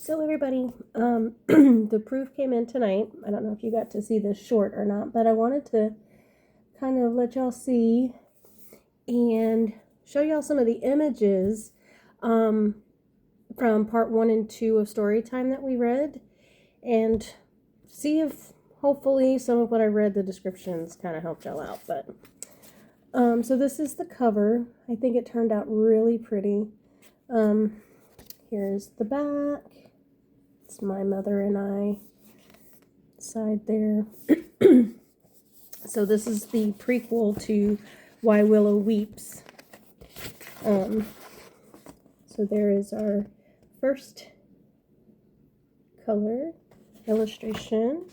So everybody, the proof came in tonight. I don't know if you got to see this short or not, but I wanted to kind of let y'all see and show y'all some of the images from part 1 and 2 of Storytime that we read, and see if hopefully some of what I read, the descriptions kind of helped y'all out. But so this is the cover. I think it turned out really pretty. Here's the back. It's my mother and I side there. So this is the prequel to Why Willow Weeps. So there is our first color illustration.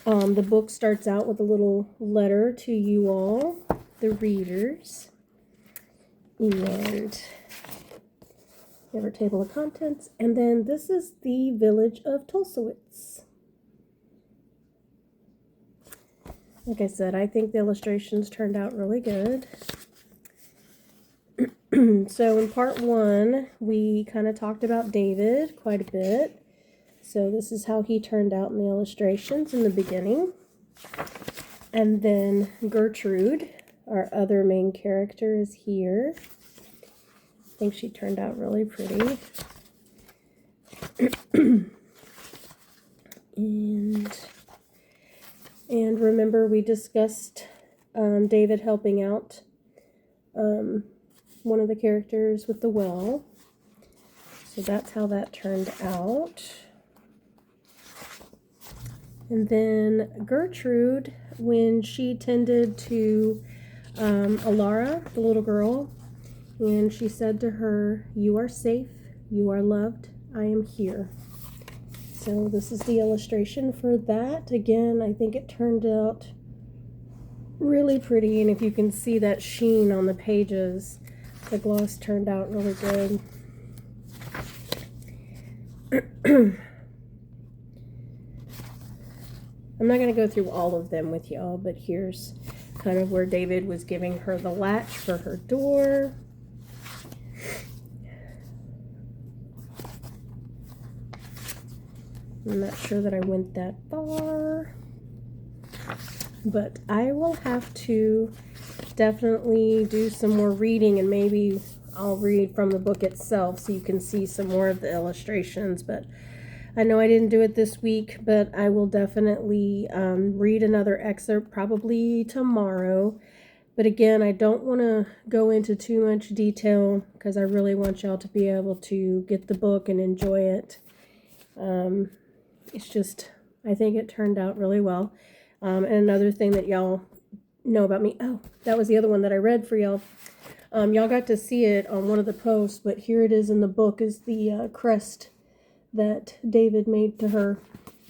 The book starts out with a little letter to you all, the readers. And we have our table of contents. And then this is the village of Tulsowitz. Like I said, I think the illustrations turned out really good. So in part 1, we kind of talked about David quite a bit. So this is how he turned out in the illustrations in the beginning. And then Gertrude, our other main character, is here. I think she turned out really pretty. And remember, we discussed David helping out one of the characters with the well. So that's how that turned out. And then Gertrude, when she tended to Alara, the little girl, and she said to her, "You are safe, you are loved, I am here." So this is the illustration for that. Again, I think it turned out really pretty, and if you can see that sheen on the pages, the gloss turned out really good. I'm not going to go through all of them with y'all, but here's kind of where David was giving her the latch for her door. I'm not sure that I went that far, but I will have to definitely do some more reading, and maybe I'll read from the book itself so you can see some more of the illustrations. But I know I didn't do it this week, but I will definitely read another excerpt probably tomorrow. But again, I don't want to go into too much detail because I really want y'all to be able to get the book and enjoy it. It's just, I think it turned out really well. And another thing that y'all know about me, oh, that was the other one that I read for y'all. Y'all got to see it on one of the posts, but here it is in the book, is the crest that David made to her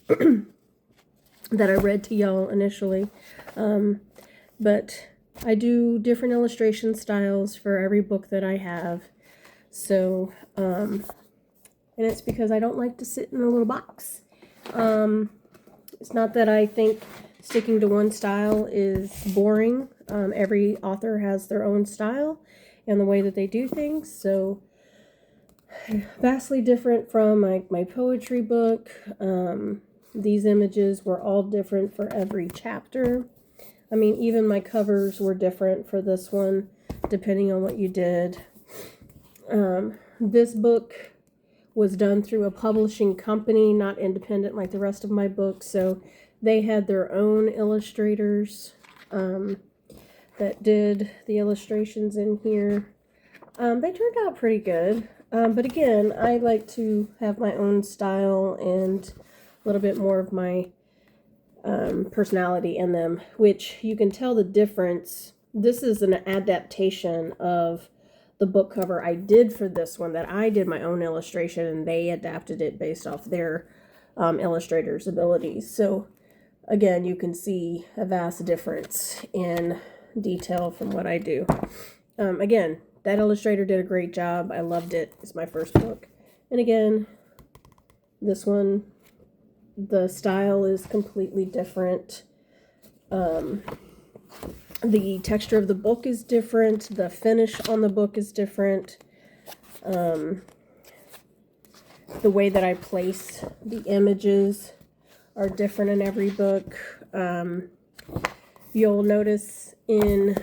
that I read to y'all initially. But I do different illustration styles for every book that I have. So, and it's because I don't like to sit in a little box. It's not that I think sticking to one style is boring. Every author has their own style and the way that they do things. So vastly different from my poetry book. These images were all different for every chapter. I mean, even my covers were different for this one, depending on what you did. This book was done through a publishing company, not independent like the rest of my books. So they had their own illustrators that did the illustrations in here. They turned out pretty good. But again, I like to have my own style and a little bit more of my personality in them, which you can tell the difference. This is an adaptation of the book cover I did for this one, that I did my own illustration, and they adapted it based off their illustrator's abilities. So again, you can see a vast difference in detail from what I do. Again, that illustrator did a great job. I loved it. It's my first book. And again, this one, the style is completely different. The texture of the book is different. The finish on the book is different. the way that I place the images are different in every book. You'll notice in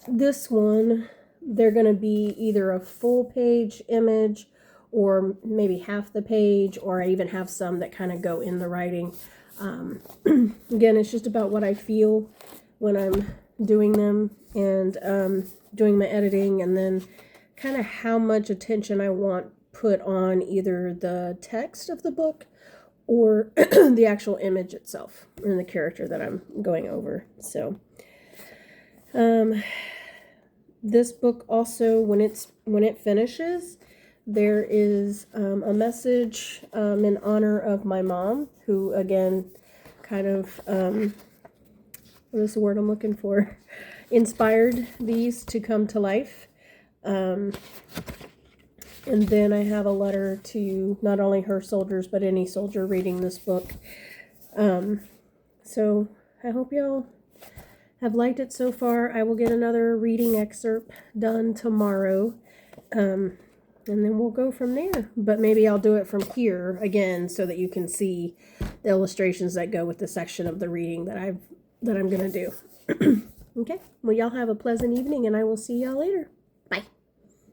this one, they're going to be either a full page image or maybe half the page, or I even have some that kind of go in the writing. Again, it's just about what I feel when I'm doing them and doing my editing, and then kind of how much attention I want put on either the text of the book or the actual image itself and the character that I'm going over. So this book also, when it finishes, there is a message in honor of my mom, who again kind of what is the word I'm looking for, inspired these to come to life. And then I have a letter to not only her soldiers, but any soldier reading this book. So I hope y'all have liked it so far. I will get another reading excerpt done tomorrow. And then we'll go from there. But maybe I'll do it from here again so that you can see the illustrations that go with the section of the reading that I'm going to do. Okay? Well, y'all have a pleasant evening, and I will see y'all later.